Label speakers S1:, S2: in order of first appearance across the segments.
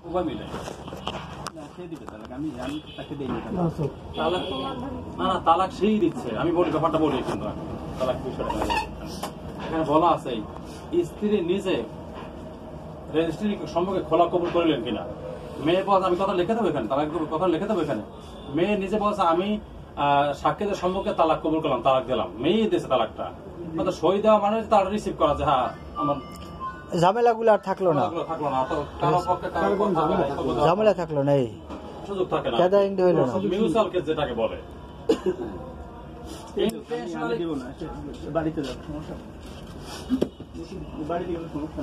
S1: উভয় মিলে তালাক সেই দিচ্ছে। আমি বলি ব্যাপারটা বলি, কিন্তু তালাক বিষয়টা এখানে বলা আছে স্ত্রী নিজে রেজিস্ট্রি সম্পর্কে খোলা কবুল করলেন কিনা। মেয়ে বলছে আমি কথা লিখে দেবো এখানে, তালাক কথা লিখে দেবো এখানে। মেয়ে নিজে বলছে আমি সাক্ষীদের সম্মুখে তালাক কবুল করলাম, তালাক দিলাম। মেয়ে দিয়েছে তালাকটা, সই দেওয়া মানে তার রিসিভ করা যে হ্যাঁ আমার
S2: ঝামেলাগুলো আর থাকলো না, ঝামেলা থাকলো না, এই
S1: সুযোগ থাকে না, মিউচুয়াল কেস যেটাকে বলে। বাড়িতে যাবো, সমস্যা বাড়িতে গেলে সমস্যা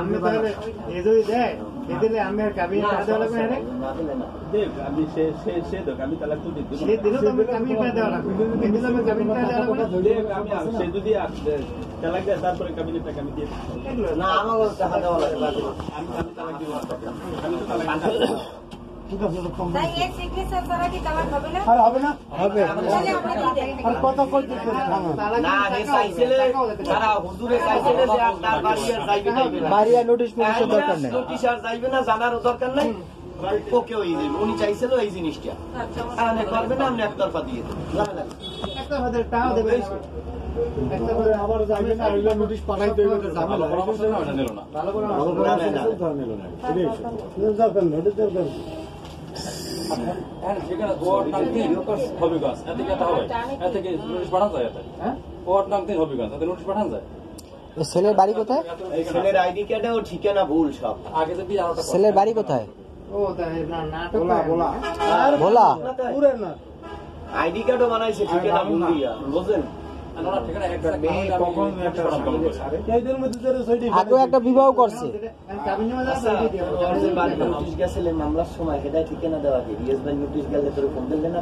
S1: আমি তাহলে এই যদি দেয় এদিকে আমি আর কাবিন কাজ দেওয়া লাগবে না দেখ আমি সে দেখ আমি তালাক তো দিতে সে দিলো তো আমি কাবিন কাজ দেওয়া লাগবে এদিকে আমি কাবিন কাজ দেওয়া লাগবে দেখ আমি সে যদি তালাক দেয় তারপরে কাবিনের টাকা আমি দিয়ে না আমাকে টাকা দেওয়া লাগবে আমি তালাক দিব আমি তো তালাক ঠিক আছে তাই এই সিগনেচার করা কি তালাক হবে না? আর হবে না, হবে আর কত কইতে না হে চাইছিলে তারা হুজুরে চাইছিলে যে আর তার বাড়ি আর যাইবে না,
S2: বাড়ি আর নোটিশ পুলিশের দরকার নেই,
S1: নোটিশ আর যাইবে না, জানারও দরকার নাই। ওকে ওই উনি চাইছিল এই জিনিসটা আপনি করবেন না, আপনি একতরফা দিয়ে দেবেন, ঝামেলা একতরফা দিয়ে টাকা দেবে, একটা করে আবার যাইবে না, ওইগুলো নোটিশ পাঠাইতে হইবে, ঝামেলা পরামর্শ না এটা নিল না, ভালো করে নিল না এটা দরকার নেই, এটা দরকার যেখানে ওয়ার্ড নাম 3 হবিগঞ্জ এতে কি হবে, এতে কি নোটিশ পাঠানো যায়? হ্যাঁ ওয়ার্ড নাম 3 হবিগঞ্জ এতে নোটিশ পাঠানো যায়।
S2: ছেলের বাড়ি কোথায়?
S1: ছেলের আইডি কার্ডে ও ঠিকানা ভুল সব আগে তো
S2: ছেলের বাড়ি কোথায়?
S1: ও তাই না নাটক বলা
S2: বলা
S1: পুরো না আইডি কার্ডও বানাইছে ঠিকানা ভুল দিয়া বুঝেন।
S2: আগে একটা বিবাহ করছে,
S1: মামলার সময় হেদায় ঠিকানা দেওয়া নোটিশ গেলে তোর ফোন দিলে না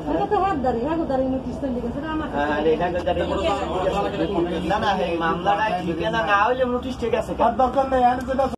S1: না মামলাটা ঠিকানা না হইলে নোটিশ ঠিক আছে।